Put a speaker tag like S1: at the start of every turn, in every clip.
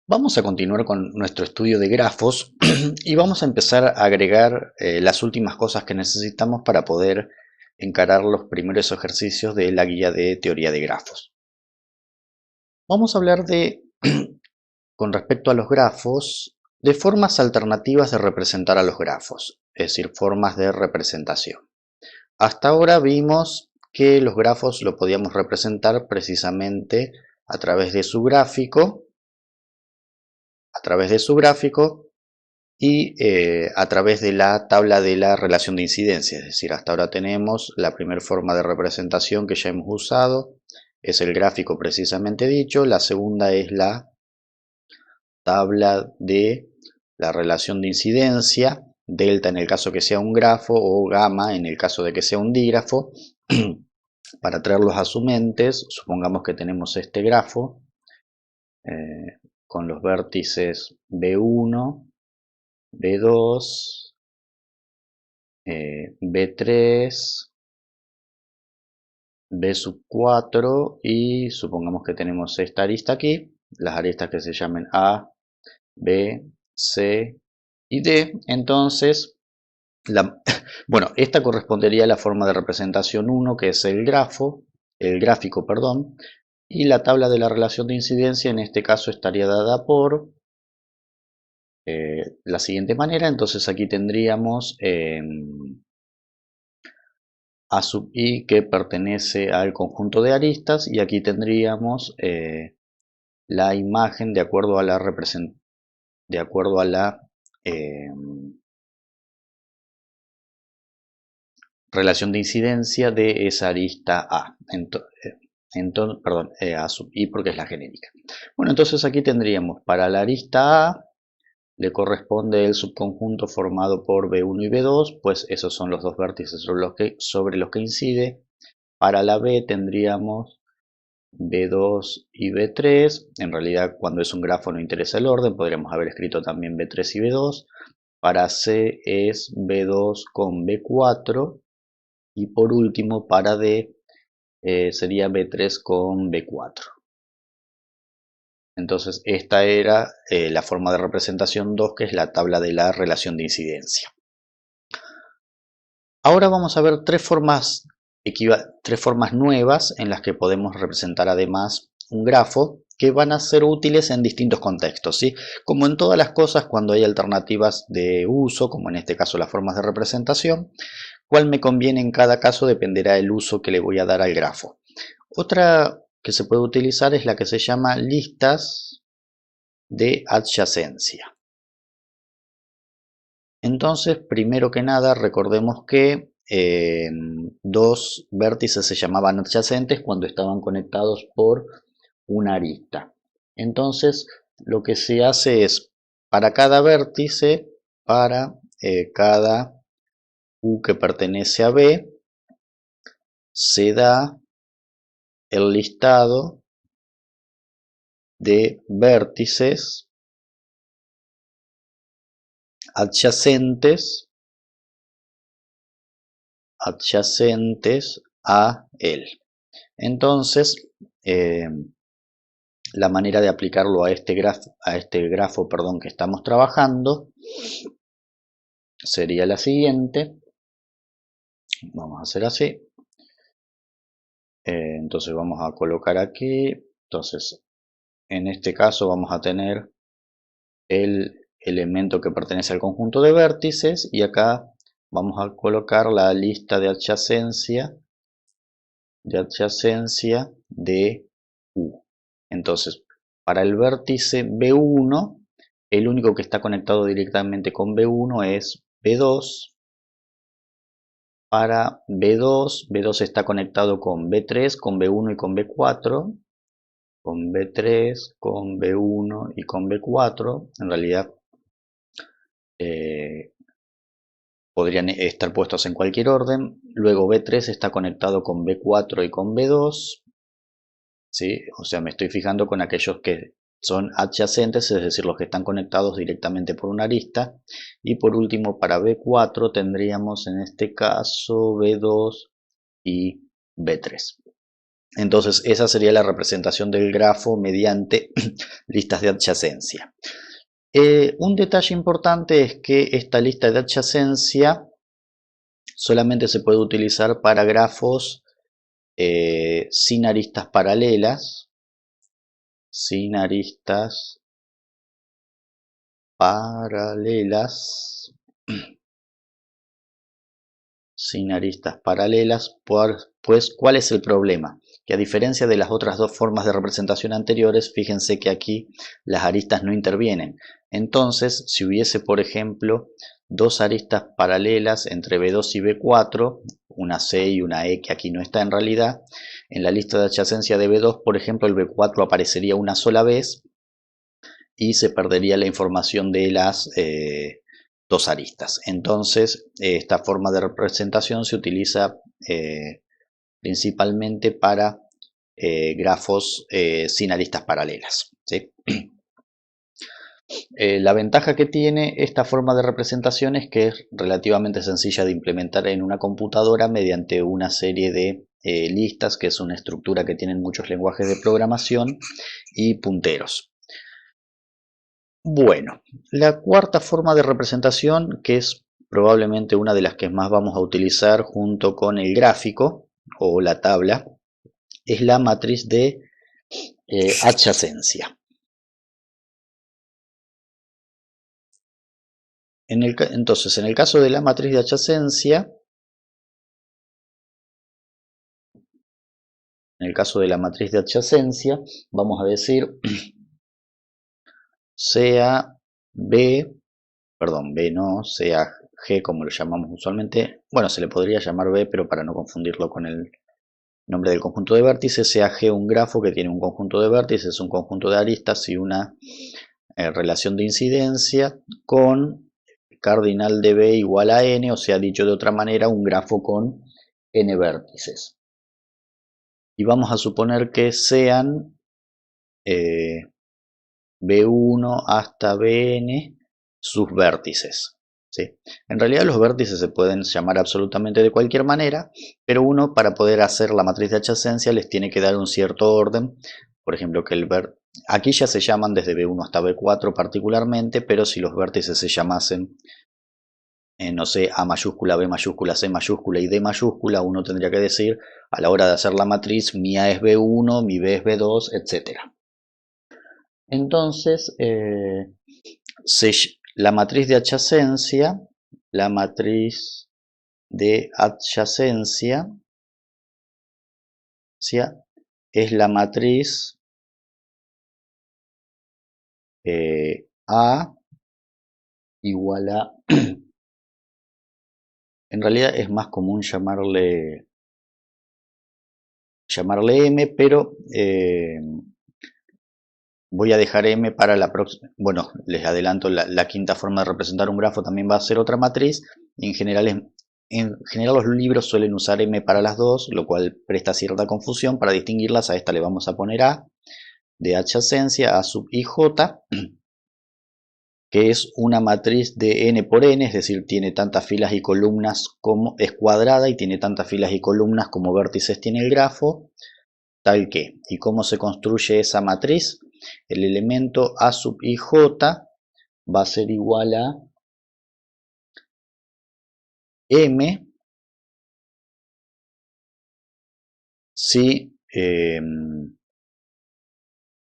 S1: Vamos a continuar con nuestro estudio de grafos y vamos a empezar a agregar las últimas cosas que necesitamos para poder encarar los primeros ejercicios de la guía de teoría de grafos. Vamos a hablar con respecto a los grafos, de formas alternativas de representar a los grafos, es decir, formas de representación. Hasta ahora vimos que los grafos lo podíamos representar precisamente a través de su gráfico, y a través de la tabla de la relación de incidencia. Es decir, hasta ahora tenemos la primera forma de representación que ya hemos usado, es el gráfico precisamente dicho. La segunda es la tabla de la relación de incidencia, delta en el caso que sea un grafo o gamma en el caso de que sea un dígrafo. Para traerlos a su mente, supongamos que tenemos este grafo con los vértices B1, B2, B3, B sub 4 y supongamos que tenemos esta arista aquí, las aristas que se llamen A, B, C y D. Entonces, bueno, esta correspondería a la forma de representación 1, que es el gráfico, perdón, y la tabla de la relación de incidencia en este caso estaría dada por la siguiente manera. Entonces aquí tendríamos A sub i que pertenece al conjunto de aristas, y aquí tendríamos la imagen de acuerdo a la eh, relación de incidencia de esa arista A. Perdón, A sub i porque es la genérica. Bueno, entonces aquí tendríamos para la arista A le corresponde el subconjunto formado por B1 y B2, pues esos son los dos vértices sobre los que incide. Para la B tendríamos B2 y B3. En realidad, cuando es un grafo no interesa el orden, podríamos haber escrito también B3 y B2. Para C es B2 con B4. Y por último, para D sería B3 con B4. Entonces, esta era la forma de representación 2, que es la tabla de la relación de incidencia. Ahora vamos a ver tres formas nuevas en las que podemos representar además un grafo, que van a ser útiles en distintos contextos, ¿sí? Como en todas las cosas, cuando hay alternativas de uso, como en este caso las formas de representación, cuál me conviene en cada caso dependerá del uso que le voy a dar al grafo. Otra que se puede utilizar es la que se llama listas de adyacencia. Entonces, primero que nada, recordemos que dos vértices se llamaban adyacentes cuando estaban conectados por una arista. Entonces, lo que se hace es, para cada vértice, para cada U que pertenece a B, se da el listado de vértices adyacentes a él. Entonces, la manera de aplicarlo a este grafo, que estamos trabajando sería la siguiente. Vamos a hacer así. Entonces vamos a colocar aquí. Entonces, en este caso vamos a tener el elemento que pertenece al conjunto de vértices, y acá vamos a colocar la lista de adyacencia de U. Entonces, para el vértice B1, el único que está conectado directamente con B1 es B2. Para B2, B2 está conectado con B3, con B1 y con B4, con B3, con B1 y con B4. En realidad podrían estar puestos en cualquier orden. Luego B3 está conectado con B4 y con B2, ¿sí? O sea, me estoy fijando con aquellos que son adyacentes, es decir, los que están conectados directamente por una arista. Y por último, para B4 tendríamos en este caso B2 y B3. Entonces esa sería la representación del grafo mediante listas de adyacencia. Un detalle importante es que esta lista de adyacencia solamente se puede utilizar para grafos sin aristas paralelas. Sin aristas paralelas. Sin aristas paralelas, pues ¿cuál es el problema? Que a diferencia de las otras dos formas de representación anteriores, fíjense que aquí las aristas no intervienen. Entonces, si hubiese, por ejemplo, dos aristas paralelas entre B2 y B4, una C y una E que aquí no está en realidad, en la lista de adyacencia de B2, por ejemplo, el B4 aparecería una sola vez y se perdería la información de las dos aristas. Entonces, esta forma de representación se utiliza principalmente para grafos sin aristas paralelas, ¿sí? La ventaja que tiene esta forma de representación es que es relativamente sencilla de implementar en una computadora mediante una serie de listas, que es una estructura que tienen muchos lenguajes de programación, y punteros. Bueno, la cuarta forma de representación, que es probablemente una de las que más vamos a utilizar junto con el gráfico o la tabla, es la matriz de adyacencia. Entonces, en el caso de la matriz de adyacencia, vamos a decir sea B no, sea G como lo llamamos usualmente. Bueno, se le podría llamar B, pero para no confundirlo con el nombre del conjunto de vértices, sea G un grafo que tiene un conjunto de vértices, un conjunto de aristas y una relación de incidencia con cardinal de B igual a n, o sea, dicho de otra manera, un grafo con n vértices. Y vamos a suponer que sean B1 hasta Bn sus vértices. ¿Sí? En realidad los vértices se pueden llamar absolutamente de cualquier manera, pero uno, para poder hacer la matriz de adyacencia, les tiene que dar un cierto orden. Por ejemplo, que aquí ya se llaman desde B1 hasta B4 particularmente, pero si los vértices se llamasen, no sé, A mayúscula, B mayúscula, C mayúscula y D mayúscula, uno tendría que decir, a la hora de hacer la matriz, mi A es B1, mi B es B2, etc. Entonces, la matriz de adyacencia es la matriz A igual a, en realidad es más común llamarle M, pero voy a dejar M para la próxima. Bueno, les adelanto, la quinta forma de representar un grafo también va a ser otra matriz. En general los libros suelen usar M para las dos, lo cual presta cierta confusión. Para distinguirlas, a esta le vamos a poner A de adyacencia, A sub i j, que es una matriz de n por n, es decir, tiene tantas filas y columnas como es cuadrada y tiene tantas filas y columnas como vértices tiene el grafo, tal que. ¿Y cómo se construye esa matriz? El elemento A sub i j va a ser igual a M si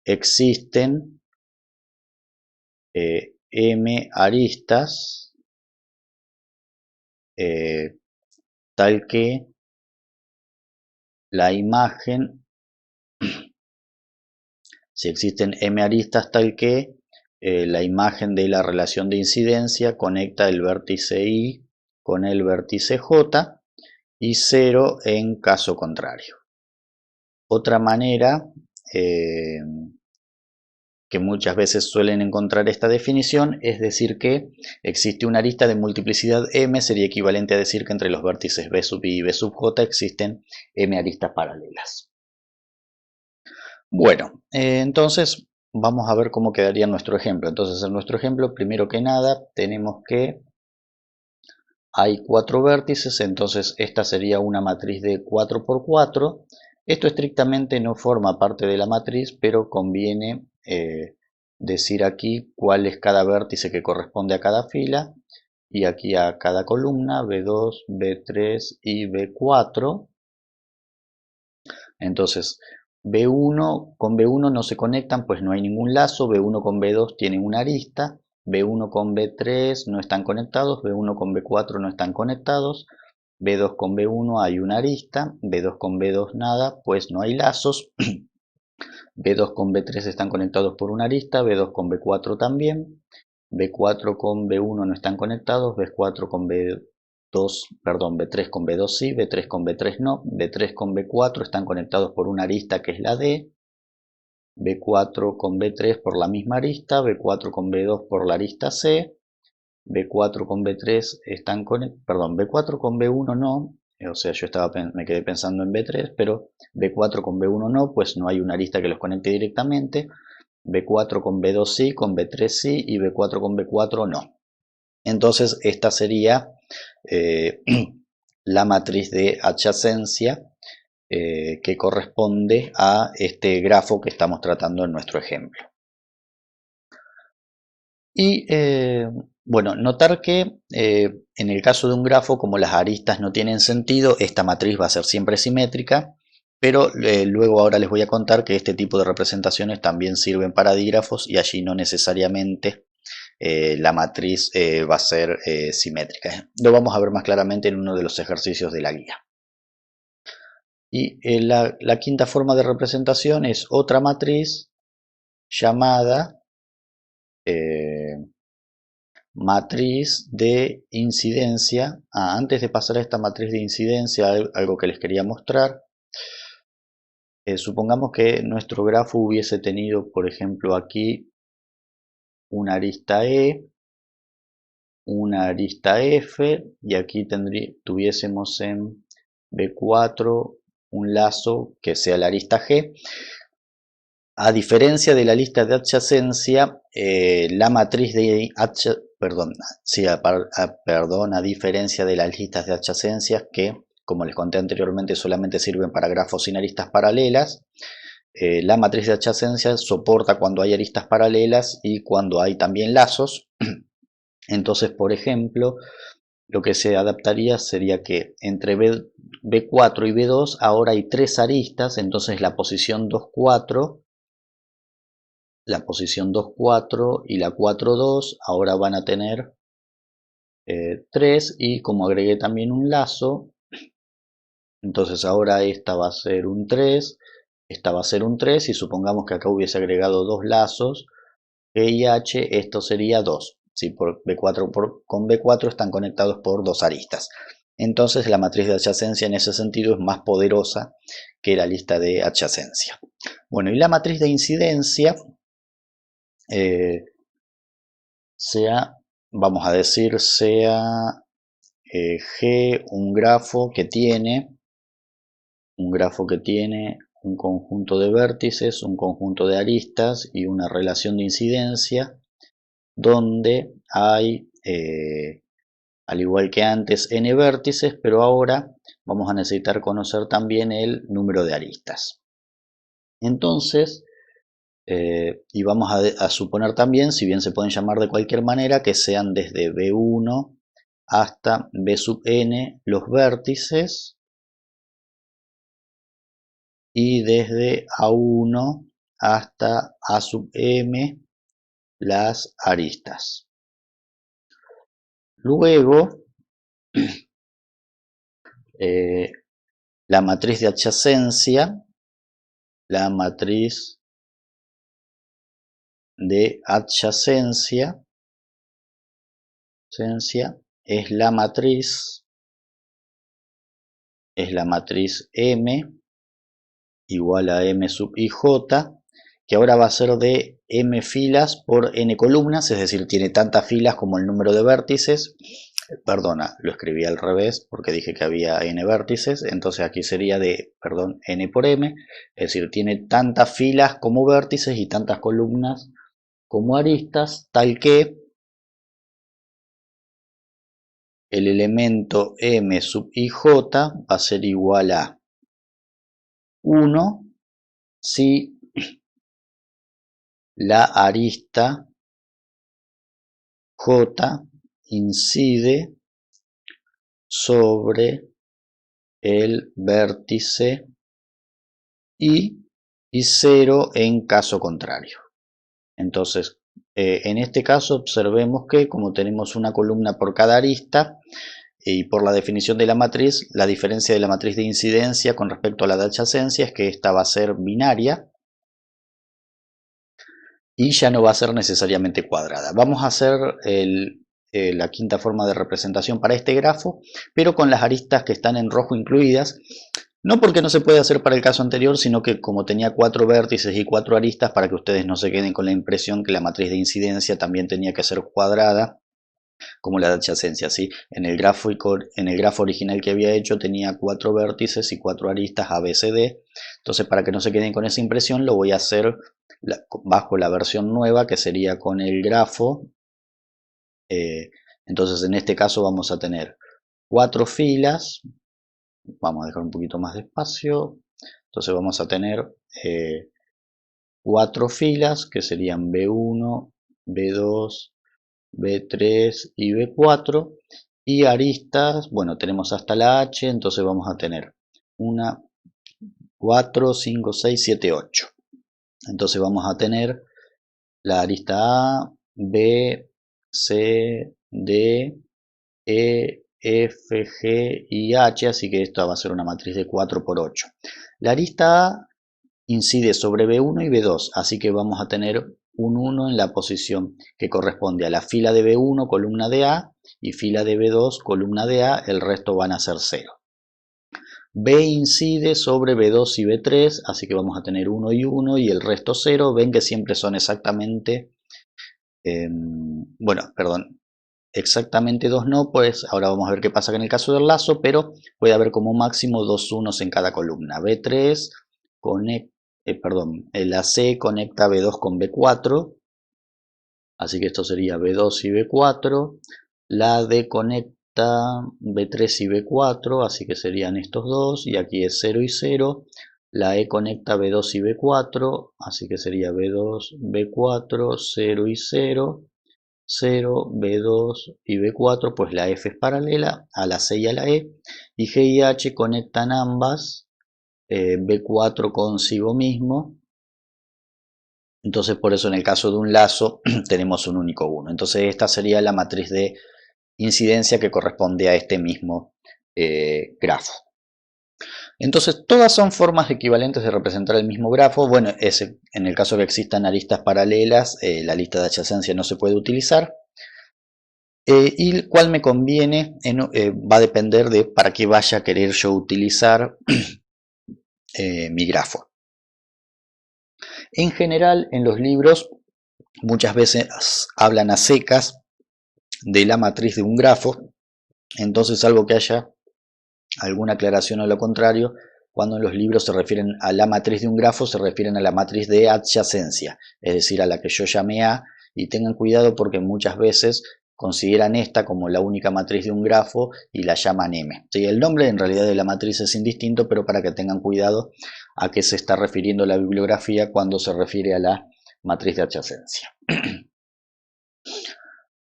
S1: existen M aristas tal que la imagen, si existen M aristas tal que la imagen de la relación de incidencia conecta el vértice I con el vértice J y 0 en caso contrario. Otra manera que muchas veces suelen encontrar esta definición es decir que existe una arista de multiplicidad m, sería equivalente a decir que entre los vértices b sub i y b sub j existen m aristas paralelas. Bueno, entonces vamos a ver cómo quedaría nuestro ejemplo. Entonces en nuestro ejemplo, primero que nada, tenemos que hay 4 vértices, entonces esta sería una matriz de 4 por 4. Esto estrictamente no forma parte de la matriz, pero conviene decir aquí cuál es cada vértice que corresponde a cada fila y aquí a cada columna, B2, B3 y B4. Entonces, B1 con B1 no se conectan, pues no hay ningún lazo. B1 con B2 tienen una arista. B1 con B3 no están conectados. B1 con B4 no están conectados. B2 con B1 hay una arista. B2 con B2 nada, pues no hay lazos. B2 con B3 están conectados por una arista. B2 con B4 también. B4 con B1 no están conectados. B4 con B2, perdón, B3 con B2 sí, B3 con B3 no, B3 con B4 están conectados por una arista que es la D, B4 con B3 por la misma arista, B4 con B2 por la arista C, B4 con B3 están conectados, perdón, B4 con B1 no, o sea, me quedé pensando en B3, pero B4 con B1 no, pues no hay una arista que los conecte directamente, B4 con B2 sí, con B3 sí y B4 con B4 no. Entonces esta sería la matriz de adyacencia que corresponde a este grafo que estamos tratando en nuestro ejemplo. Y bueno, notar que en el caso de un grafo, como las aristas no tienen sentido, esta matriz va a ser siempre simétrica, pero luego ahora les voy a contar que este tipo de representaciones también sirven para dígrafos y allí no necesariamente la matriz va a ser simétrica. Lo vamos a ver más claramente en uno de los ejercicios de la guía. Y la quinta forma de representación es otra matriz llamada matriz de incidencia. Antes de pasar a esta matriz de incidencia, algo que les quería mostrar. Supongamos que nuestro grafo hubiese tenido, por ejemplo, aquí una arista E, una arista F, y aquí tuviésemos en B4 un lazo que sea la arista G. A diferencia de la lista de adyacencia, la matriz de a diferencia de las listas de adyacencias que, como les conté anteriormente, solamente sirven para grafos sin aristas paralelas, la matriz de adyacencia soporta cuando hay aristas paralelas y cuando hay también lazos. Entonces, por ejemplo, lo que se adaptaría sería que entre B4 y B2 ahora hay tres aristas, entonces la posición 2, 4, la posición 2, 4 y la 4, 2 ahora van a tener 3, y como agregué también un lazo, entonces ahora esta va a ser un 3, esta va a ser un 3 y supongamos que acá hubiese agregado dos lazos, E y H, esto sería 2. ¿Sí? Con B4 están conectados por dos aristas. Entonces la matriz de adyacencia en ese sentido es más poderosa que la lista de adyacencia. Bueno, y la matriz de incidencia vamos a decir, sea G un grafo que tiene un conjunto de vértices, un conjunto de aristas y una relación de incidencia donde hay, al igual que antes, n vértices, pero ahora vamos a necesitar conocer también el número de aristas. Entonces, y vamos a suponer también, si bien se pueden llamar de cualquier manera, que sean desde B1 hasta B sub n los vértices y desde A1 hasta A sub m las aristas. Luego, la matriz de adyacencia, la matriz de adyacencia es la matriz M igual a M sub IJ, que ahora va a ser de M filas por N columnas, es decir, tiene tantas filas como el número de vértices. Perdona, lo escribí al revés porque dije que había N vértices, entonces aquí sería de, perdón, N por M, es decir, tiene tantas filas como vértices y tantas columnas como aristas, tal que el elemento M sub IJ va a ser igual a 1 si la arista J incide sobre el vértice y 0 en caso contrario. Entonces, en este caso observemos que como tenemos una columna por cada arista y por la definición de la matriz, la diferencia de la matriz de incidencia con respecto a la de adyacencia es que esta va a ser binaria y ya no va a ser necesariamente cuadrada. Vamos a hacer la quinta forma de representación para este grafo, pero con las aristas que están en rojo incluidas. No porque no se puede hacer para el caso anterior, sino que como tenía 4 vértices y 4 aristas, para que ustedes no se queden con la impresión que la matriz de incidencia también tenía que ser cuadrada, como la de adyacencia, ¿sí? En el grafo original que había hecho tenía 4 vértices y 4 aristas A, B, C, D. Entonces, para que no se queden con esa impresión, lo voy a hacer bajo la versión nueva, que sería con el grafo. Entonces, en este caso vamos a tener 4 filas. Vamos a dejar un poquito más de espacio. Entonces vamos a tener 4 filas que serían B1, B2, B3 y B4. Y aristas, bueno, tenemos hasta la H, entonces vamos a tener 1, 4, 5, 6, 7, 8. Entonces vamos a tener la arista A, B, C, D, E, F, G y H, así que esto va a ser una matriz de 4 por 8. La arista A incide sobre B1 y B2, así que vamos a tener un 1 en la posición que corresponde a la fila de B1, columna de A, y fila de B2, columna de A, el resto van a ser 0. B incide sobre B2 y B3, así que vamos a tener 1 y 1 y el resto 0. Ven que siempre son exactamente, exactamente 2 no, pues ahora vamos a ver qué pasa en el caso del lazo, pero puede haber como máximo 2 unos en cada columna. B3 conecta, la C conecta B2 con B4, así que esto sería B2 y B4. La D conecta B3 y B4, así que serían estos dos, y aquí es 0 y 0. La E conecta B2 y B4, así que sería B2, B4, 0 y 0. 0, B2 y B4, pues la F es paralela a la C y a la E, y G y H conectan ambas B4 consigo mismo. Entonces por eso en el caso de un lazo tenemos un único 1. Entonces esta sería la matriz de incidencia que corresponde a este mismo grafo. Entonces todas son formas equivalentes de representar el mismo grafo. Bueno, en el caso que existan aristas paralelas, la lista de adyacencia no se puede utilizar. Y cuál me conviene va a depender de para qué vaya a querer yo utilizar mi grafo. En general, en los libros muchas veces hablan a secas de la matriz de un grafo, entonces salvo que haya alguna aclaración o lo contrario, cuando en los libros se refieren a la matriz de un grafo, se refieren a la matriz de adyacencia, es decir, a la que yo llamé A, y tengan cuidado porque muchas veces consideran esta como la única matriz de un grafo y la llaman M. ¿Sí? El nombre en realidad de la matriz es indistinto, pero para que tengan cuidado a qué se está refiriendo la bibliografía cuando se refiere a la matriz de adyacencia.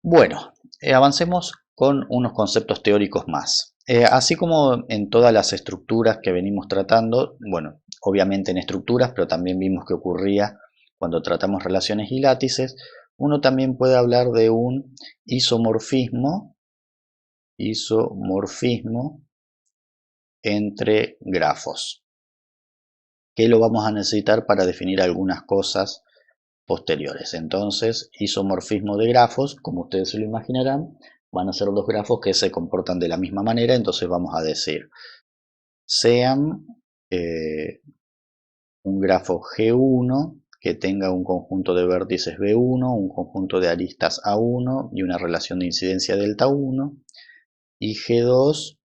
S1: Bueno, avancemos con unos conceptos teóricos más. Así como en todas las estructuras que venimos tratando, bueno, obviamente en estructuras, pero también vimos que ocurría cuando tratamos relaciones y látices, uno también puede hablar de un isomorfismo entre grafos, que lo vamos a necesitar para definir algunas cosas posteriores. Entonces, isomorfismo de grafos, como ustedes se lo imaginarán, van a ser dos grafos que se comportan de la misma manera. Entonces vamos a decir, sean un grafo G1 que tenga un conjunto de vértices B1, un conjunto de aristas A1 y una relación de incidencia delta 1, y G2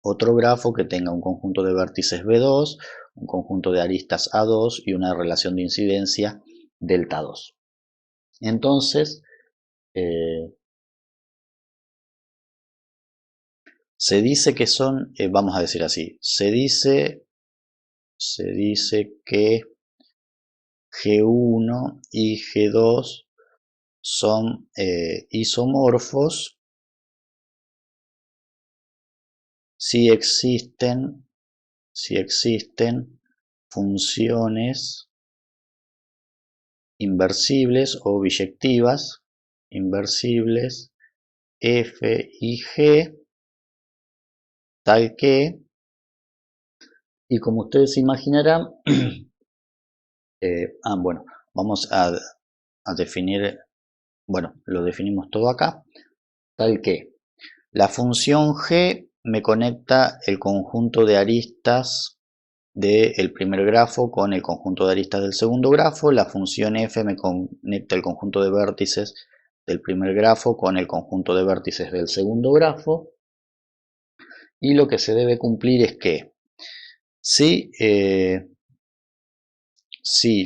S1: otro grafo que tenga un conjunto de vértices B2, un conjunto de aristas A2 y una relación de incidencia delta 2. Entonces, se dice que son, vamos a decir así, se dice se dice que G1 y G2 son isomorfos si existen funciones inversibles o biyectivas, inversibles f y g, tal que, y como ustedes imaginarán, bueno, vamos a definir, bueno, lo definimos todo acá, tal que la función g me conecta el conjunto de aristas del primer grafo con el conjunto de aristas del segundo grafo, la función f me conecta el conjunto de vértices del primer grafo con el conjunto de vértices del segundo grafo, y lo que se debe cumplir es que si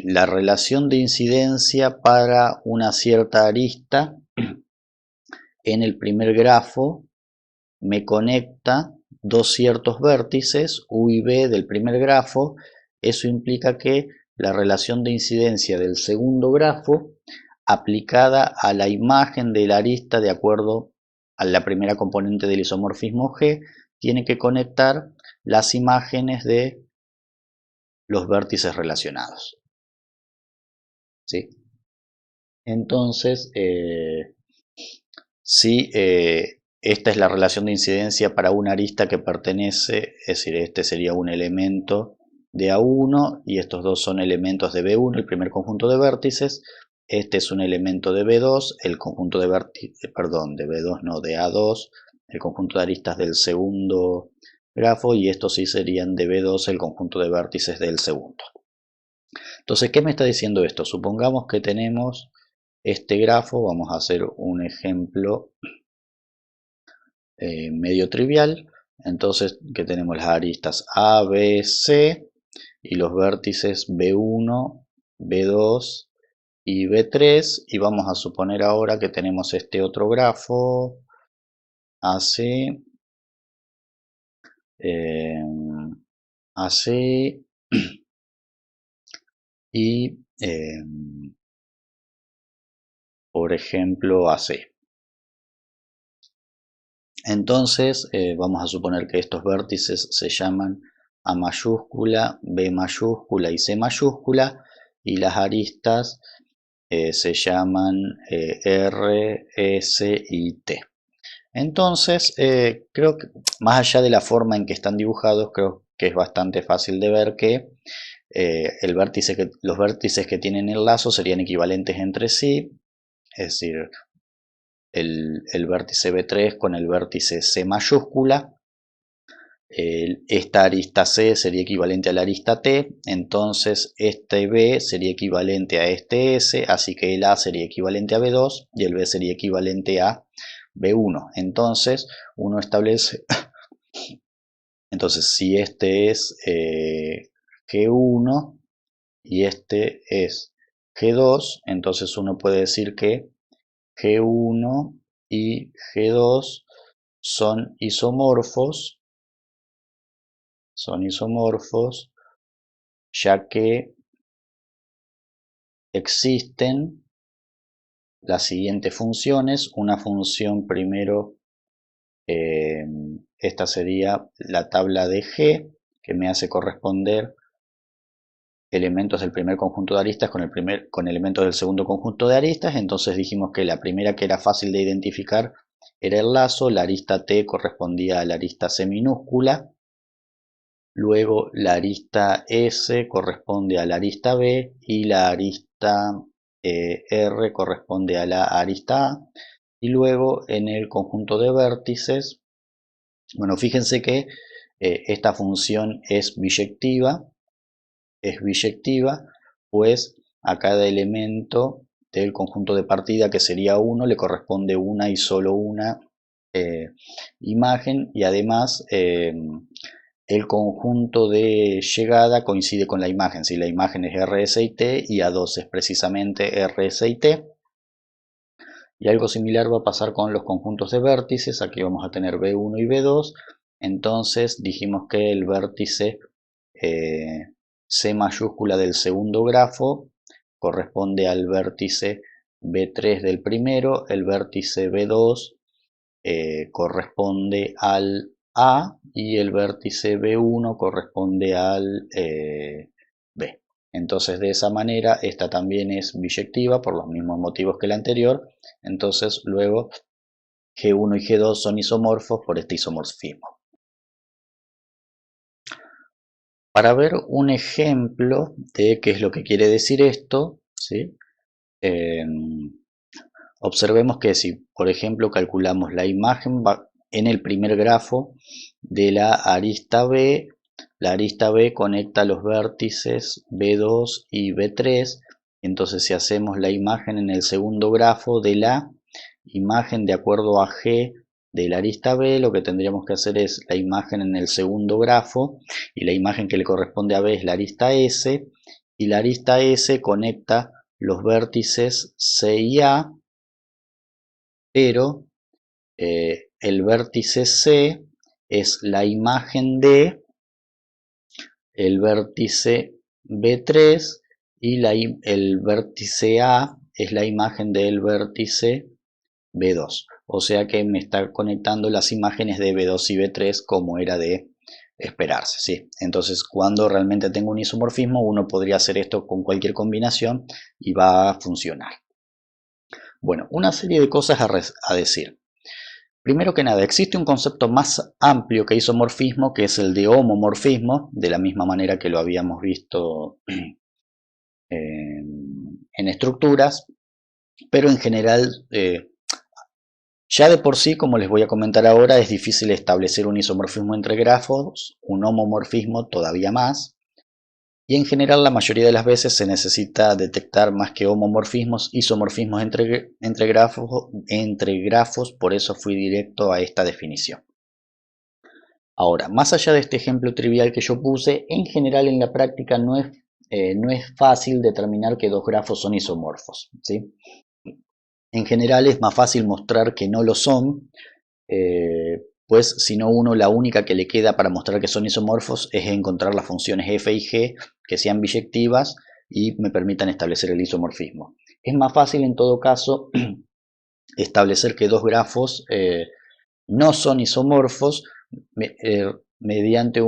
S1: la relación de incidencia para una cierta arista en el primer grafo me conecta dos ciertos vértices, u y b del primer grafo, eso implica que la relación de incidencia del segundo grafo aplicada a la imagen de la arista de acuerdo a la primera componente del isomorfismo G tiene que conectar las imágenes de los vértices relacionados. ¿Sí? Entonces, si esta es la relación de incidencia para una arista que pertenece, es decir, este sería un elemento de A1 y estos dos son elementos de B1, el primer conjunto de vértices. Este es un elemento de B2, el conjunto de vértices, perdón, de B2 no, de A2, el conjunto de aristas del segundo grafo, y estos sí serían de B2, el conjunto de vértices del segundo. Entonces, ¿qué me está diciendo esto? Supongamos que tenemos este grafo, vamos a hacer un ejemplo medio trivial. Entonces, que tenemos las aristas A, B, C y los vértices B1, B2 y B3, y vamos a suponer ahora que tenemos este otro grafo AC, AC y por ejemplo AC. Entonces vamos a suponer que estos vértices se llaman A mayúscula, B mayúscula y C mayúscula, y las aristas se llaman R, S y T. Entonces creo que más allá de la forma en que están dibujados, creo que es bastante fácil de ver que los vértices que tienen el lazo serían equivalentes entre sí, es decir, el vértice B3 con el vértice C mayúscula. Esta arista C sería equivalente a la arista T, entonces este B sería equivalente a este S, así que el A sería equivalente a B2 y el B sería equivalente a B1. Entonces uno establece, entonces si este es G1 y este es G2, entonces uno puede decir que G1 y G2 son isomorfos, ya que existen las siguientes funciones. Una función primero, esta sería la tabla de G, que me hace corresponder elementos del primer conjunto de aristas con elementos del segundo conjunto de aristas. Entonces dijimos que la primera, que era fácil de identificar, era el lazo. La arista T correspondía a la arista C minúscula. Luego la arista S corresponde a la arista B y la arista R corresponde a la arista A. Y luego en el conjunto de vértices, bueno, fíjense que esta función es biyectiva, pues a cada elemento del conjunto de partida, que sería 1, le corresponde una y solo una imagen, y además el conjunto de llegada coincide con la imagen. Si la imagen es RS y T, y A2 es precisamente RS y T. Y algo similar va a pasar con los conjuntos de vértices. Aquí vamos a tener B1 y B2. Entonces dijimos que el vértice C mayúscula del segundo grafo corresponde al vértice B3 del primero, el vértice B2 corresponde al A y el vértice B1 corresponde al B. Entonces de esa manera esta también es biyectiva por los mismos motivos que la anterior. Entonces luego G1 y G2 son isomorfos por este isomorfismo. Para ver un ejemplo de qué es lo que quiere decir esto, ¿sí? Observemos que si, por ejemplo, calculamos la imagen en el primer grafo de la arista B conecta los vértices B2 y B3. Entonces, si hacemos la imagen en el segundo grafo de la imagen de acuerdo a G de la arista B, lo que tendríamos que hacer es la imagen en el segundo grafo, y la imagen que le corresponde a B es la arista S, y la arista S conecta los vértices C y A, pero el vértice C es la imagen de el vértice B3 y el vértice A es la imagen del vértice B2. O sea que me está conectando las imágenes de B2 y B3 como era de esperarse, ¿sí? Entonces, cuando realmente tengo un isomorfismo, uno podría hacer esto con cualquier combinación y va a funcionar. Bueno, una serie de cosas a decir. Primero que nada, existe un concepto más amplio que isomorfismo, que es el de homomorfismo, de la misma manera que lo habíamos visto en estructuras, pero en general, ya de por sí, como les voy a comentar ahora, es difícil establecer un isomorfismo entre grafos, un homomorfismo todavía más, y en general la mayoría de las veces se necesita detectar más que homomorfismos, isomorfismos entre grafos, por eso fui directo a esta definición. Ahora, más allá de este ejemplo trivial que yo puse, en general en la práctica no es fácil determinar que dos grafos son isomorfos, ¿sí? En general es más fácil mostrar que no lo son, pues si no uno la única que le queda para mostrar que son isomorfos es encontrar las funciones f y g que sean biyectivas y me permitan establecer el isomorfismo. Es más fácil en todo caso establecer que dos grafos no son isomorfos mediante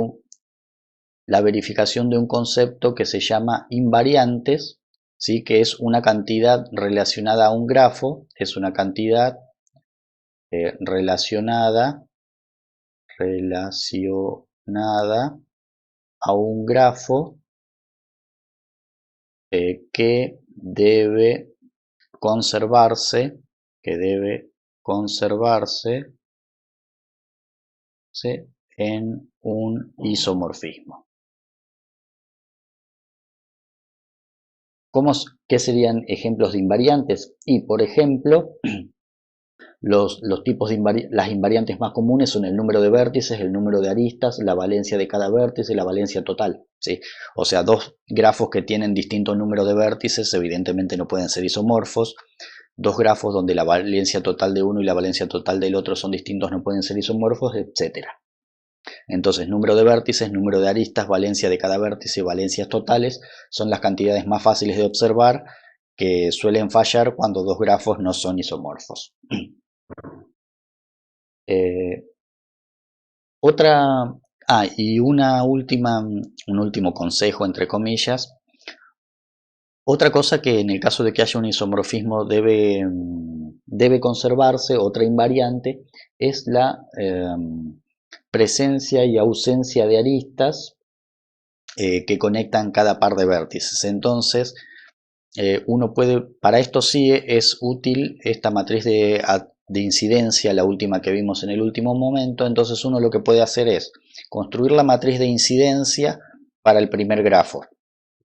S1: la verificación de un concepto que se llama invariantes, ¿sí? Que es una cantidad relacionada a un grafo, es una cantidad relacionada a un grafo que debe conservarse, ¿sí? En un isomorfismo. ¿Qué serían ejemplos de invariantes? Y por ejemplo, los tipos de las invariantes más comunes son el número de vértices, el número de aristas, la valencia de cada vértice y la valencia total, ¿sí? O sea, dos grafos que tienen distinto número de vértices evidentemente no pueden ser isomorfos. Dos grafos donde la valencia total de uno y la valencia total del otro son distintos no pueden ser isomorfos, etc. Entonces, número de vértices, número de aristas, valencia de cada vértice y valencias totales son las cantidades más fáciles de observar que suelen fallar cuando dos grafos no son isomorfos. Y un último consejo entre comillas. Otra cosa que en el caso de que haya un isomorfismo debe conservarse, otra invariante, es la presencia y ausencia de aristas que conectan cada par de vértices. Entonces, para esto sí es útil esta matriz de incidencia, la última que vimos en el último momento. Entonces uno lo que puede hacer es construir la matriz de incidencia para el primer grafo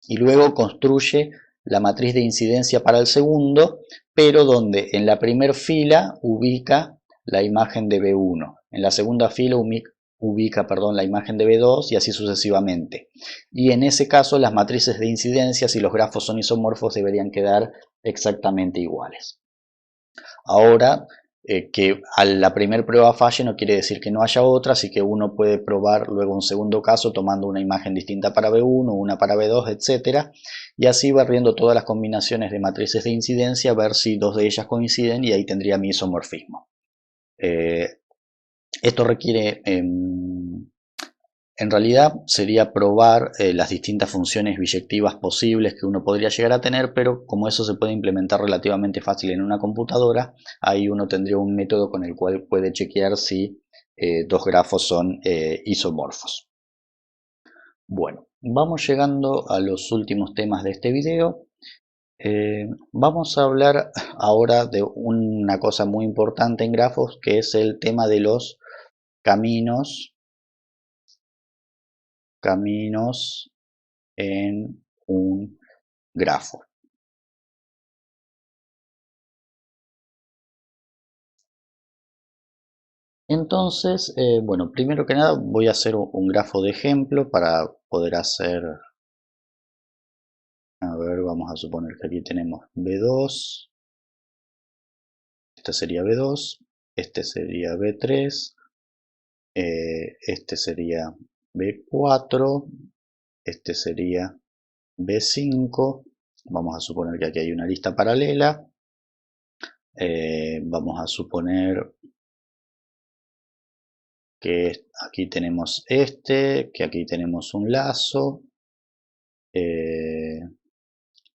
S1: y luego construye la matriz de incidencia para el segundo, pero donde en la primera fila ubica la imagen de B1, en la segunda fila ubica la imagen de B2 y así sucesivamente. Y en ese caso las matrices de incidencia, si los grafos son isomorfos, deberían quedar exactamente iguales. Ahora, que a la primera prueba falle no quiere decir que no haya otra, así que uno puede probar luego un segundo caso tomando una imagen distinta para B1, una para B2, etcétera, y así va viendo todas las combinaciones de matrices de incidencia, a ver si dos de ellas coinciden y ahí tendría mi isomorfismo. Esto requiere, en realidad sería probar las distintas funciones biyectivas posibles que uno podría llegar a tener, pero como eso se puede implementar relativamente fácil en una computadora, ahí uno tendría un método con el cual puede chequear si dos grafos son isomorfos. Bueno, vamos llegando a los últimos temas de este video. Vamos a hablar ahora de una cosa muy importante en grafos, que es el tema de los caminos en un grafo. Entonces, bueno, primero que nada voy a hacer un grafo de ejemplo para poder hacer, a ver, vamos a suponer que aquí tenemos B2, este sería B2, este sería B3, este sería B4, este sería B5, vamos a suponer que aquí hay una lista paralela, vamos a suponer que aquí tenemos que aquí tenemos un lazo,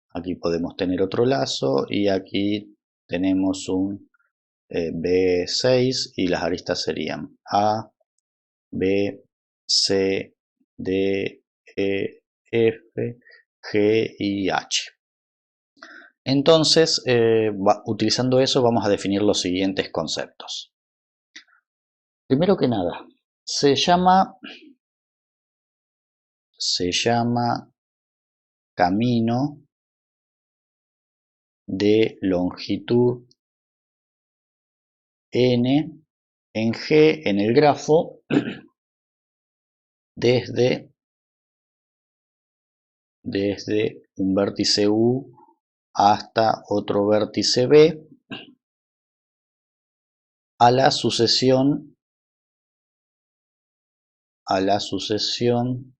S1: aquí podemos tener otro lazo y aquí tenemos un B6 y las aristas serían A, B, C, D, E, F, G y H. Entonces, utilizando eso vamos a definir los siguientes conceptos. Primero que nada, se llama camino de longitud n en G en el grafo desde un vértice U hasta otro vértice B a la sucesión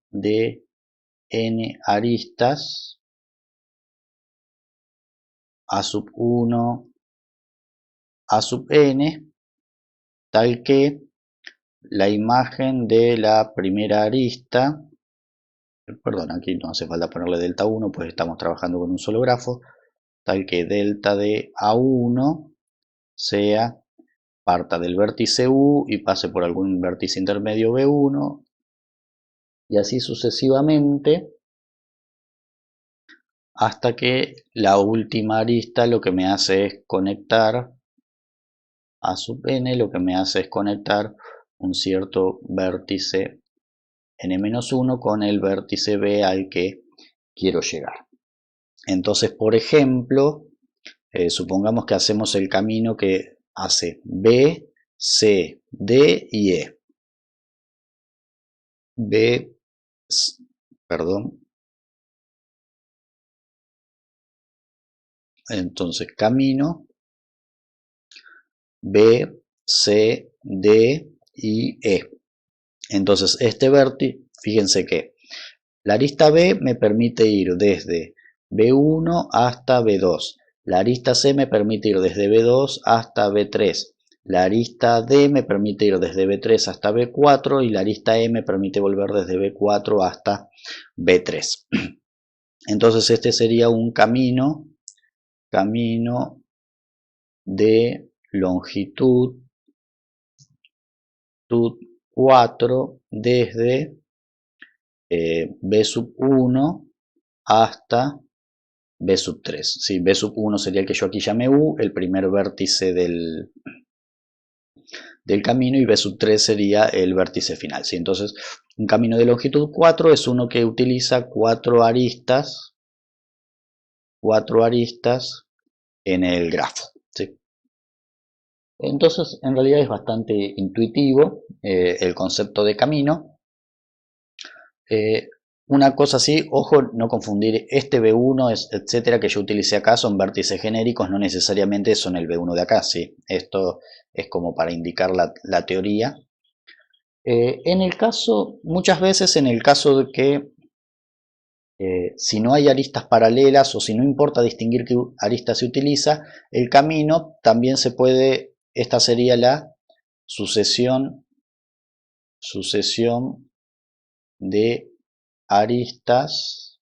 S1: de n aristas a sub 1 a sub n, tal que la imagen de la primera arista, perdón, aquí no hace falta ponerle delta 1, pues estamos trabajando con un solo grafo, tal que delta de A1 sea parta del vértice U y pase por algún vértice intermedio B1 y así sucesivamente hasta que la última arista lo que me hace es conectar a sub n, lo que me hace es conectar un cierto vértice n-1 con el vértice B al que quiero llegar. Entonces, por ejemplo, supongamos que hacemos el camino que hace B, C, D y E. Entonces camino B, C, D y E. Entonces este vértice, fíjense que la arista B me permite ir desde B1 hasta B2. La arista C me permite ir desde B2 hasta B3. La arista D me permite ir desde B3 hasta B4 y la arista E me permite volver desde B4 hasta B3. Entonces este sería un camino de longitud 4 desde B sub 1 hasta B sub 3. Sí, B sub 1 sería el que yo aquí llamé U, el primer vértice del camino, y B sub 3 sería el vértice final. ¿Sí? Entonces, un camino de longitud 4 es uno que utiliza 4 aristas en el grafo. ¿Sí? Entonces, en realidad es bastante intuitivo el concepto de camino. una cosa así, ojo, no confundir este B1, etcétera, que yo utilicé acá son vértices genéricos, no necesariamente son el B1 de acá, ¿sí? Esto es como para indicar la teoría. En el caso, muchas veces en el caso de que si no hay aristas paralelas o si no importa distinguir qué arista se utiliza, el camino también se puede, esta sería la sucesión de aristas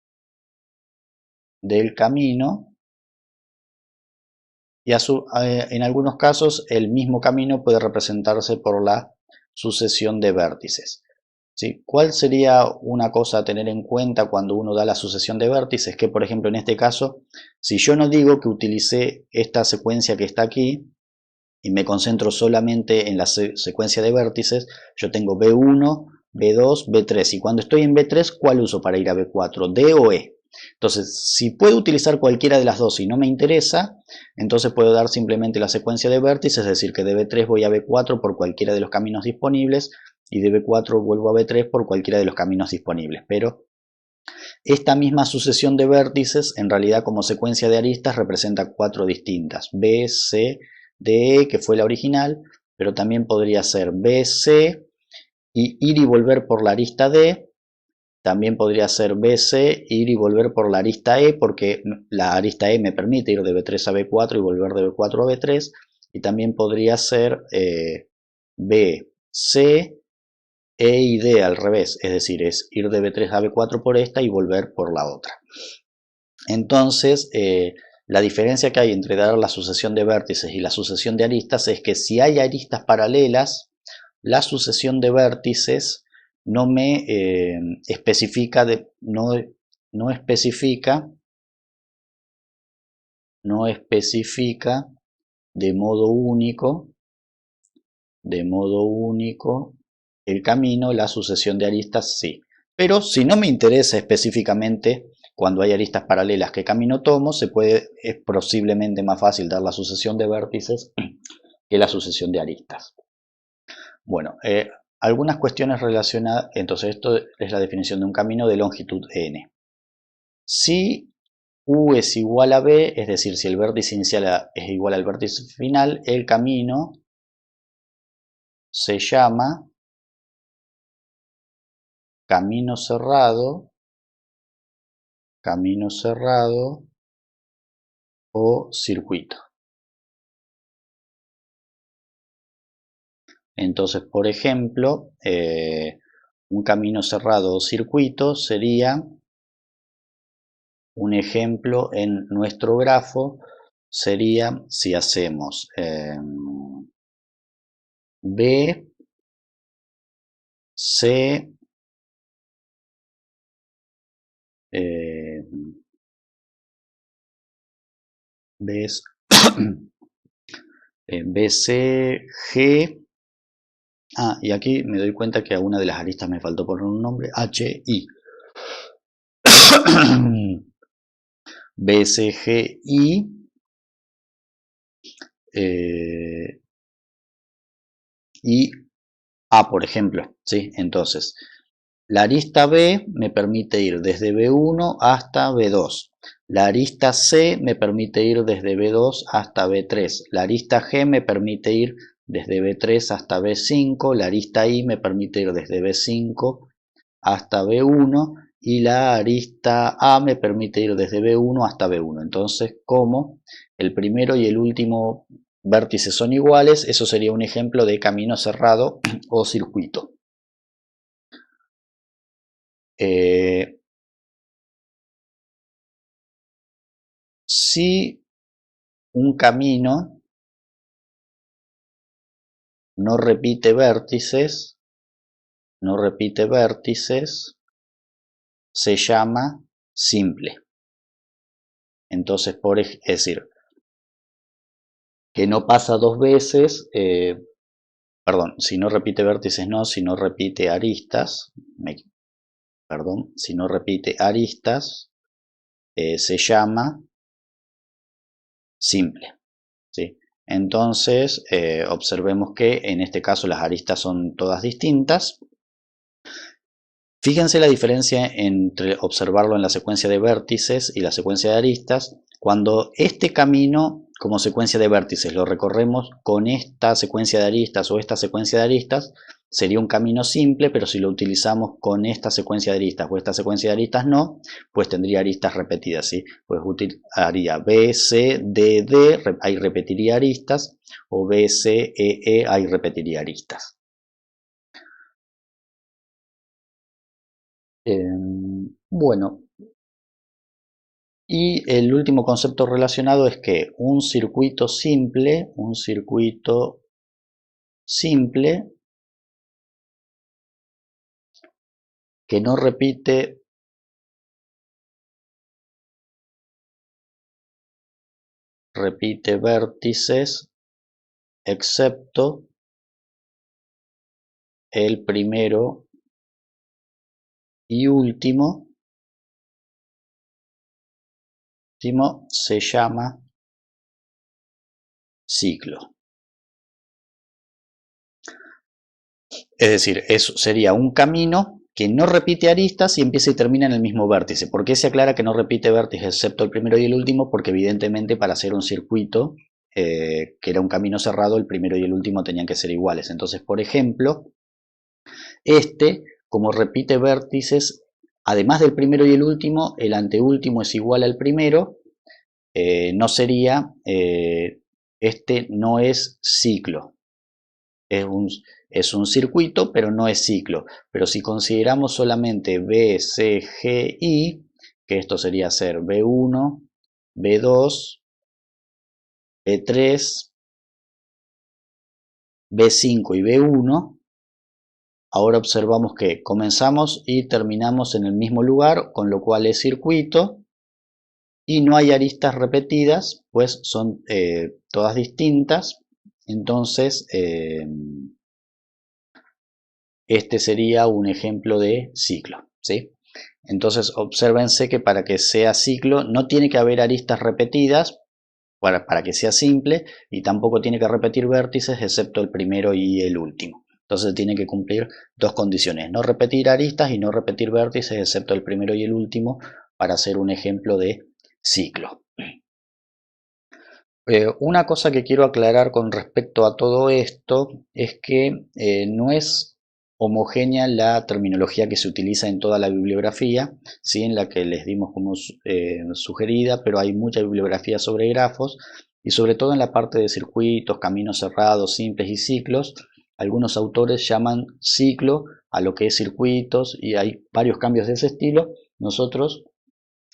S1: del camino, y en algunos casos el mismo camino puede representarse por la sucesión de vértices. ¿Sí? ¿Cuál sería una cosa a tener en cuenta cuando uno da la sucesión de vértices? Que por ejemplo en este caso, si yo no digo que utilicé esta secuencia que está aquí y me concentro solamente en la secuencia de vértices, yo tengo B1, B2, B3, y cuando estoy en B3, ¿cuál uso para ir a B4? ¿D o E? Entonces, si puedo utilizar cualquiera de las dos y no me interesa, entonces puedo dar simplemente la secuencia de vértices, es decir, que de B3 voy a B4 por cualquiera de los caminos disponibles y de B4 vuelvo a B3 por cualquiera de los caminos disponibles. Pero esta misma sucesión de vértices, en realidad como secuencia de aristas, representa cuatro distintas: B, C, D, E, que fue la original, pero también podría ser B, C y ir y volver por la arista D. También podría ser BC, ir y volver por la arista E, porque la arista E me permite ir de B3 a B4 y volver de B4 a B3. Y también podría ser BC, E y D al revés, es decir, es ir de B3 a B4 por esta y volver por la otra. Entonces, la diferencia que hay entre dar la sucesión de vértices y la sucesión de aristas es que si hay aristas paralelas, la sucesión de vértices no me especifica, no especifica de modo único el camino. La sucesión de aristas sí. Pero si no me interesa específicamente cuando hay aristas paralelas qué camino tomo, es posiblemente más fácil dar la sucesión de vértices que la sucesión de aristas. Bueno, algunas cuestiones relacionadas, entonces esto es la definición de un camino de longitud n. Si u es igual a b, es decir, si el vértice inicial es igual al vértice final, el camino se llama camino cerrado o circuito. Entonces, por ejemplo, un camino cerrado o circuito sería, un ejemplo en nuestro grafo sería si hacemos B, C, BC, G. Y aquí me doy cuenta que a una de las aristas me faltó poner un nombre, H, I. BC, G, I. Y A, por ejemplo, ¿sí? Entonces, la arista B me permite ir desde B1 hasta B2. La arista C me permite ir desde B2 hasta B3. La arista G me permite ir desde B3 hasta B5. La arista I me permite ir desde B5 hasta B1. Y la arista A me permite ir desde B1 hasta B1. Entonces, como el primero y el último vértices son iguales, eso sería un ejemplo de camino cerrado o circuito. Si un camino no repite vértices, se llama simple. Entonces, es decir, que no pasa dos veces, perdón, si no repite vértices no, si no repite aristas, si no repite aristas, se llama simple, ¿sí? Entonces, observemos que en este caso las aristas son todas distintas. Fíjense la diferencia entre observarlo en la secuencia de vértices y la secuencia de aristas. Cuando este camino como secuencia de vértices lo recorremos con esta secuencia de aristas o esta secuencia de aristas, sería un camino simple, pero si lo utilizamos con esta secuencia de aristas o esta secuencia de aristas no, pues tendría aristas repetidas, ¿sí? Pues haría B, C, D, D, ahí repetiría aristas, o B, C, E, ahí repetiría aristas. Bueno, y el último concepto relacionado es que un circuito simple que no repite vértices excepto el primero y último se llama ciclo. Es decir, eso sería un camino que no repite aristas y empieza y termina en el mismo vértice. ¿Por qué se aclara que no repite vértices excepto el primero y el último? Porque evidentemente para hacer un circuito que era un camino cerrado, el primero y el último tenían que ser iguales. Entonces, por ejemplo, como repite vértices, además del primero y el último, el anteúltimo es igual al primero, no sería, este no es ciclo. Es un circuito, pero no es ciclo. Pero si consideramos solamente B, C, G, I, que esto sería ser B1, B2, B3, B5 y B1, ahora observamos que comenzamos y terminamos en el mismo lugar, con lo cual es circuito, y no hay aristas repetidas, pues son todas distintas. Entonces, este sería un ejemplo de ciclo, ¿sí? Entonces, obsérvense que para que sea ciclo no tiene que haber aristas repetidas para que sea simple, y tampoco tiene que repetir vértices excepto el primero y el último. Entonces tiene que cumplir dos condiciones: no repetir aristas y no repetir vértices excepto el primero y el último para hacer un ejemplo de ciclo. Una cosa que quiero aclarar con respecto a todo esto es que no es homogénea la terminología que se utiliza en toda la bibliografía, ¿sí? En la que les dimos como sugerida, pero hay mucha bibliografía sobre grafos, y sobre todo en la parte de circuitos, caminos cerrados, simples y ciclos. Algunos autores llaman ciclo a lo que es circuitos, y hay varios cambios de ese estilo. Nosotros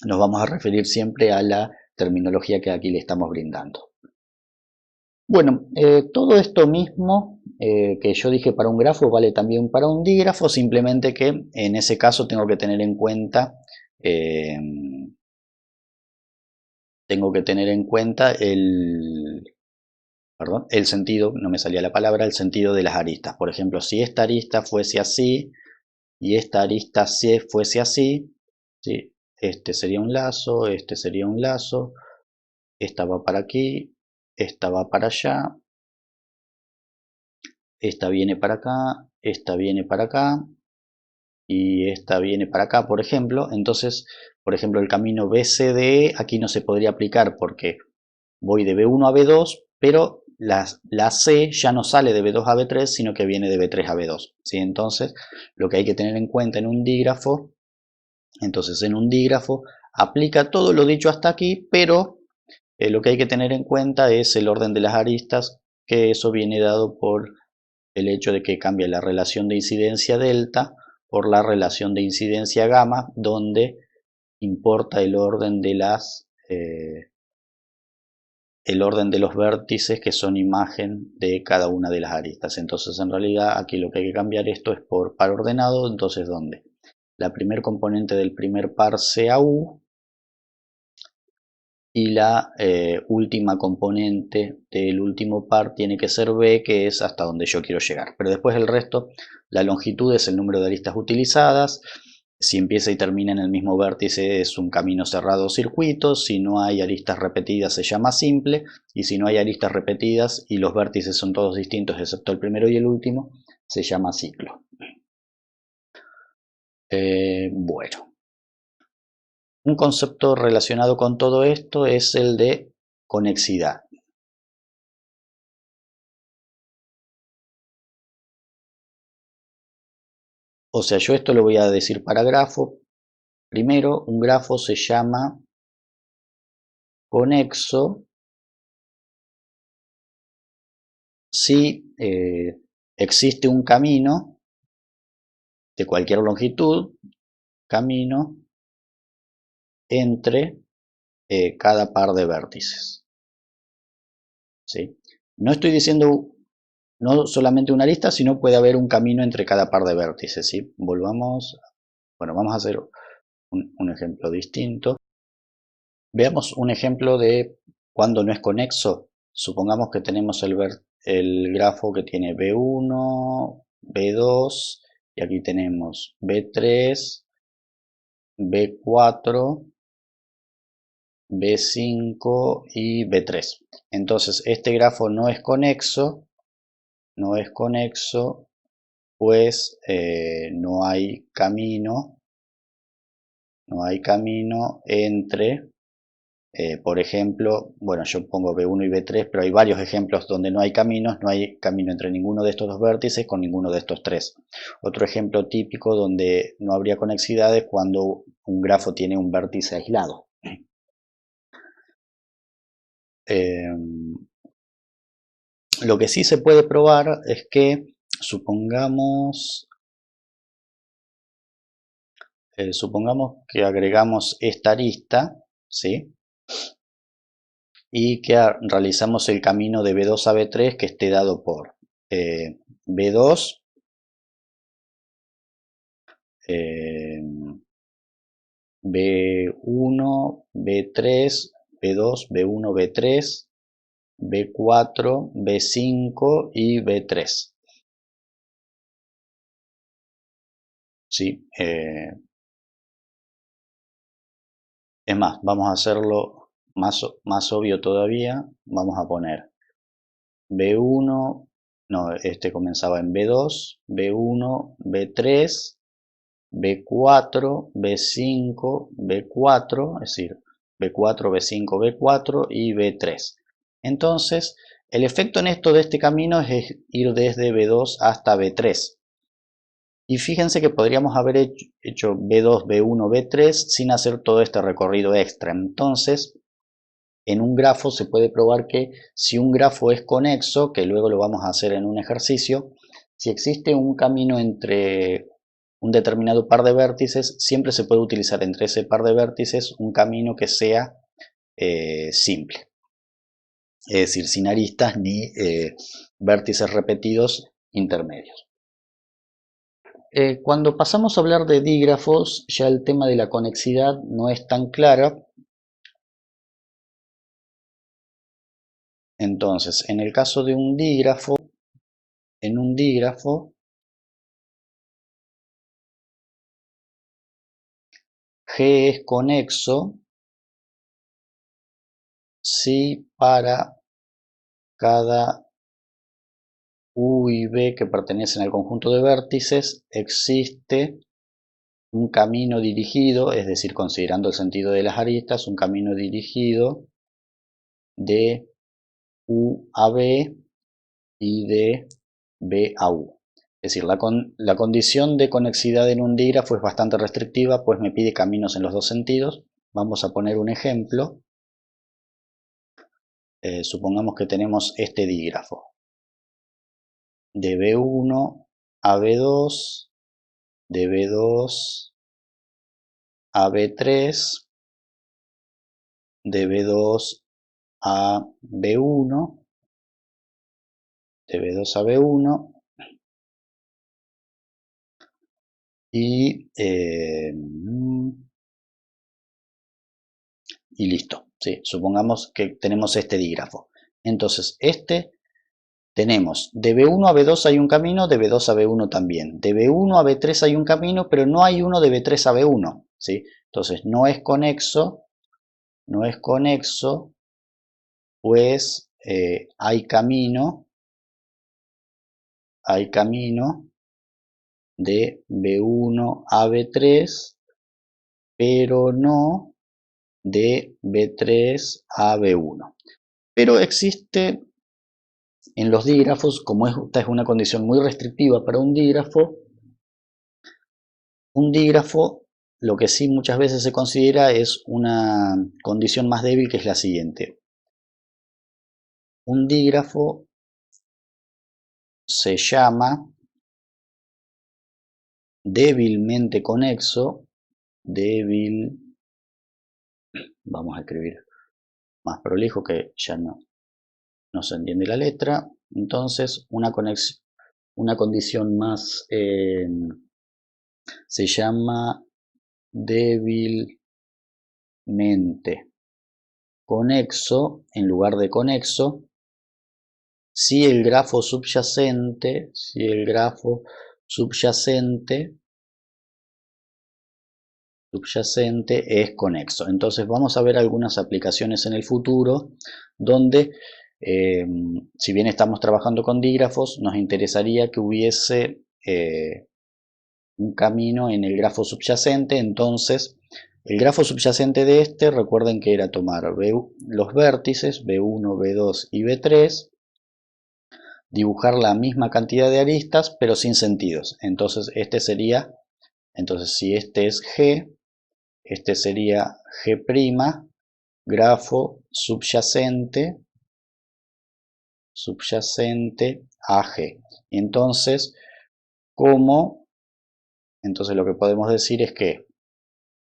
S1: nos vamos a referir siempre a la terminología que aquí le estamos brindando. Bueno, todo esto mismo que yo dije para un grafo vale también para un dígrafo, simplemente que en ese caso tengo que tener en cuenta el sentido, no me salía la palabra, el sentido de las aristas. Por ejemplo, si esta arista fuese así y esta arista fuese así, ¿sí? Este sería un lazo, este sería un lazo, esta va para aquí, esta va para allá, esta viene para acá, esta viene para acá y esta viene para acá, por ejemplo. Entonces, por ejemplo, el camino BCDE aquí no se podría aplicar porque voy de B1 a B2, pero la C ya no sale de B2 a B3, sino que viene de B3 a B2, ¿sí? Entonces, lo que hay que tener en cuenta en un dígrafo, aplica todo lo dicho hasta aquí, pero lo que hay que tener en cuenta es el orden de las aristas, que eso viene dado por el hecho de que cambia la relación de incidencia delta por la relación de incidencia gamma, donde importa el orden de los vértices que son imagen de cada una de las aristas. Entonces, en realidad aquí lo que hay que cambiar esto es por par ordenado. Entonces, donde la primer componente del primer par sea U y la última componente del último par tiene que ser B, que es hasta donde yo quiero llegar. Pero después el resto, la longitud es el número de aristas utilizadas. Si empieza y termina en el mismo vértice es un camino cerrado o circuito. Si no hay aristas repetidas se llama simple, y si no hay aristas repetidas y los vértices son todos distintos excepto el primero y el último, se llama ciclo. Bueno, un concepto relacionado con todo esto es el de conexidad. O sea, yo esto lo voy a decir para grafo. Primero, un grafo se llama conexo si existe un camino de cualquier longitud, camino entre cada par de vértices. ¿Sí? No estoy diciendo no solamente una arista, sino puede haber un camino entre cada par de vértices. ¿Sí? Volvamos, bueno, vamos a hacer un ejemplo distinto. Veamos un ejemplo de cuando no es conexo. Supongamos que tenemos el grafo que tiene B1, B2, y aquí tenemos B3, B4, B5 y B3. Entonces este grafo no es conexo, pues no hay camino entre, por ejemplo, bueno, yo pongo B1 y B3, pero hay varios ejemplos donde no hay caminos, no hay camino entre ninguno de estos dos vértices con ninguno de estos tres. Otro ejemplo típico donde no habría conexidad es cuando un grafo tiene un vértice aislado. Lo que sí se puede probar es que supongamos que agregamos esta arista, ¿sí? Y que realizamos el camino de B2 a B3 que esté dado por B2, B1, B3, B2, B1, B3, B4, B5 y B3. ¿Sí? Es más, vamos a hacerlo más obvio todavía. Vamos a poner B1, no, este comenzaba en B2, B1, B3, B4, B5, B4, es decir, B4, B5, B4 y B3. Entonces, el efecto en esto de este camino es ir desde B2 hasta B3. Y fíjense que podríamos haber hecho B2, B1, B3 sin hacer todo este recorrido extra. Entonces, en un grafo se puede probar que si un grafo es conexo, que luego lo vamos a hacer en un ejercicio, si existe un camino entre un determinado par de vértices, siempre se puede utilizar entre ese par de vértices un camino que sea simple. Es decir, sin aristas ni vértices repetidos intermedios. Cuando pasamos a hablar de dígrafos, ya el tema de la conexidad no es tan clara. Entonces, en el caso de un dígrafo, en un dígrafo, G es conexo si para cada U y B que pertenecen al conjunto de vértices existe un camino dirigido, es decir, considerando el sentido de las aristas, un camino dirigido de U a B y de B a U. Es decir, la condición de conexidad en un dígrafo es bastante restrictiva, pues me pide caminos en los dos sentidos. Vamos a poner un ejemplo. Supongamos que tenemos este dígrafo de B1 a B2, de B2 a B3, de B2 a B1, de B2 a B1 y listo. ¿Sí? Supongamos que tenemos este dígrafo. Entonces, tenemos de B1 a B2 hay un camino, de B2 a B1 también. De B1 a B3 hay un camino, pero no hay uno de B3 a B1. ¿Sí? Entonces, no es conexo, pues hay camino de B1 a B3, pero no de B3 a B1. Pero existe en los dígrafos, como esta es una condición muy restrictiva para un dígrafo, lo que sí muchas veces se considera es una condición más débil, que es la siguiente. Un dígrafo se llama débilmente conexo, vamos a escribir más prolijo que ya no se entiende la letra. Entonces una condición más se llama débilmente conexo en lugar de conexo si el grafo subyacente es conexo. Entonces vamos a ver algunas aplicaciones en el futuro donde si bien estamos trabajando con dígrafos, nos interesaría que hubiese un camino en el grafo subyacente. Entonces el grafo subyacente de este, recuerden que era tomar los vértices B1, B2 y B3, dibujar la misma cantidad de aristas pero sin sentidos. Entonces si este es G, este sería G', grafo subyacente a G. Entonces lo que podemos decir es que,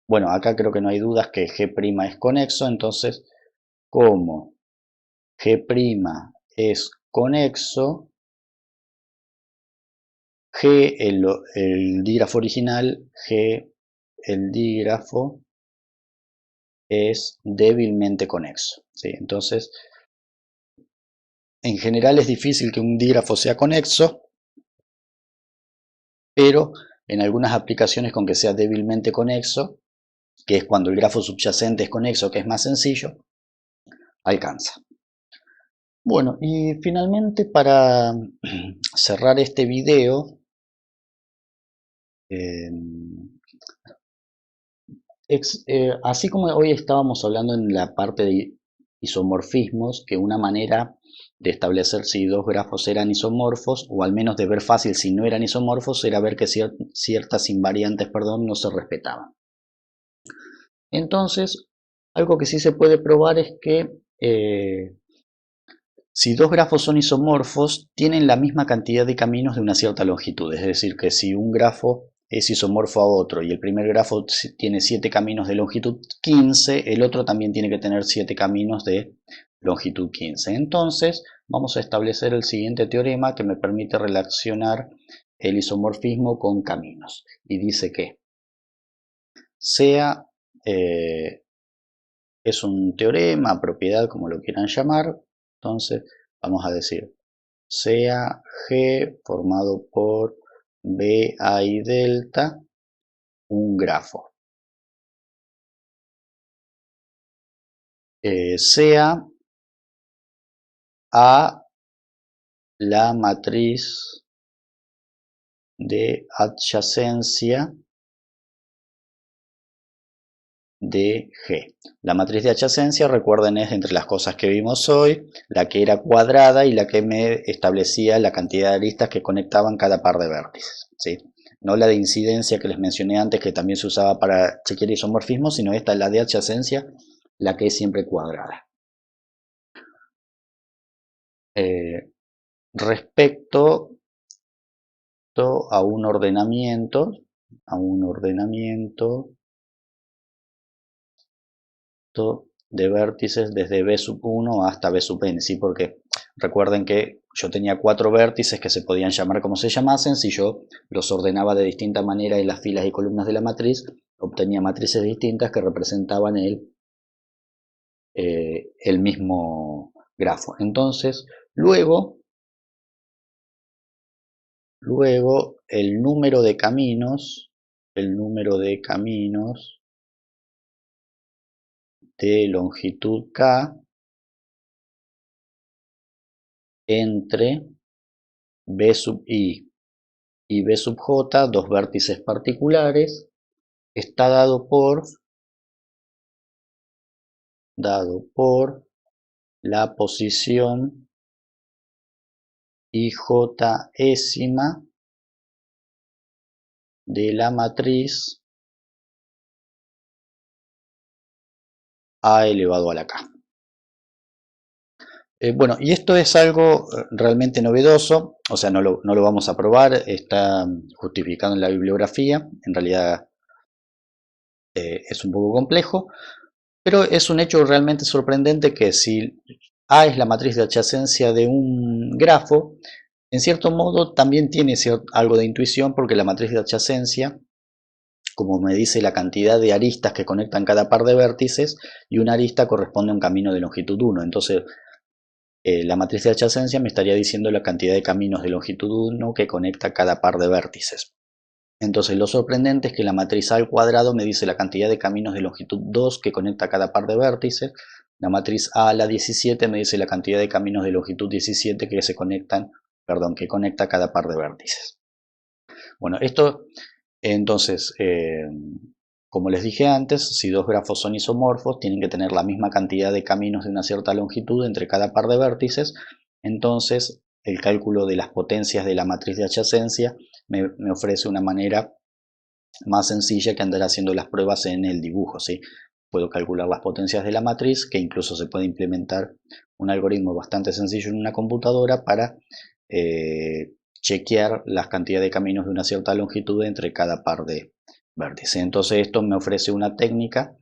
S1: bueno, acá creo que no hay dudas que G' es conexo. Entonces, como G' es conexo, G, el dígrafo original, G, el dígrafo, es débilmente conexo, ¿sí? Entonces, en general es difícil que un dígrafo sea conexo, pero en algunas aplicaciones con que sea débilmente conexo, que es cuando el grafo subyacente es conexo, que es más sencillo, alcanza. Bueno, y finalmente, para cerrar este video, así como hoy estábamos hablando en la parte de isomorfismos, que una manera de establecer si dos grafos eran isomorfos, o al menos de ver fácil si no eran isomorfos, era ver que ciertas invariantes, no se respetaban. Entonces, algo que sí se puede probar es que si dos grafos son isomorfos, tienen la misma cantidad de caminos de una cierta longitud. Es decir, que si un grafo es isomorfo a otro y el primer grafo tiene 7 caminos de longitud 15, el otro también tiene que tener 7 caminos de longitud 15. Entonces, vamos a establecer el siguiente teorema que me permite relacionar el isomorfismo con caminos. Y dice que es un teorema, propiedad, como lo quieran llamar. Entonces vamos a decir, sea G formado por B, A y delta un grafo. Sea A la matriz de adyacencia de G. La matriz de adyacencia, recuerden, es entre las cosas que vimos hoy, la que era cuadrada y la que me establecía la cantidad de aristas que conectaban cada par de vértices, ¿sí? No la de incidencia que les mencioné antes, que también se usaba para chequear isomorfismo, sino esta, la de adyacencia, la que es siempre cuadrada. Respecto a un ordenamiento de vértices desde B1 hasta B_n, ¿sí? Porque recuerden que yo tenía 4 vértices que se podían llamar como se llamasen. Si yo los ordenaba de distinta manera en las filas y columnas de la matriz, obtenía matrices distintas que representaban el mismo grafo. Entonces, luego el número de caminos de longitud K entre B sub I y B sub j, dos vértices particulares, está dado por la posición ijésima de la matriz A elevado a la K. Bueno, y esto es algo realmente novedoso, o sea, no lo vamos a probar, está justificado en la bibliografía, en realidad es un poco complejo, pero es un hecho realmente sorprendente que si A es la matriz de adyacencia de un grafo, en cierto modo también tiene algo de intuición, porque la matriz de adyacencia, como me dice la cantidad de aristas que conectan cada par de vértices, y una arista corresponde a un camino de longitud 1, entonces la matriz de adyacencia me estaría diciendo la cantidad de caminos de longitud 1 que conecta cada par de vértices. Entonces lo sorprendente es que la matriz A al cuadrado me dice la cantidad de caminos de longitud 2 que conecta cada par de vértices. La matriz A a la 17 me dice la cantidad de caminos de longitud 17 que conecta cada par de vértices. Bueno, esto entonces, como les dije antes, si dos grafos son isomorfos, tienen que tener la misma cantidad de caminos de una cierta longitud entre cada par de vértices. Entonces, el cálculo de las potencias de la matriz de adyacencia me ofrece una manera más sencilla que andar haciendo las pruebas en el dibujo, ¿sí? Puedo calcular las potencias de la matriz, que incluso se puede implementar un algoritmo bastante sencillo en una computadora para chequear las cantidades de caminos de una cierta longitud entre cada par de vértices. Entonces esto me ofrece una técnica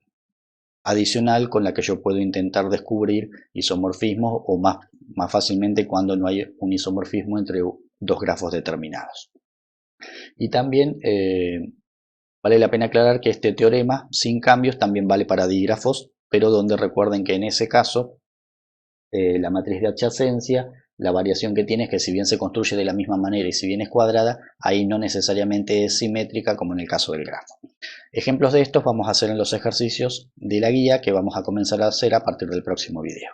S1: adicional con la que yo puedo intentar descubrir isomorfismos, o más fácilmente cuando no hay un isomorfismo entre dos grafos determinados. Y también vale la pena aclarar que este teorema sin cambios también vale para dígrafos, pero donde recuerden que en ese caso la matriz de adyacencia, la variación que tiene es que si bien se construye de la misma manera y si bien es cuadrada, ahí no necesariamente es simétrica como en el caso del grafo. Ejemplos de estos vamos a hacer en los ejercicios de la guía que vamos a comenzar a hacer a partir del próximo video.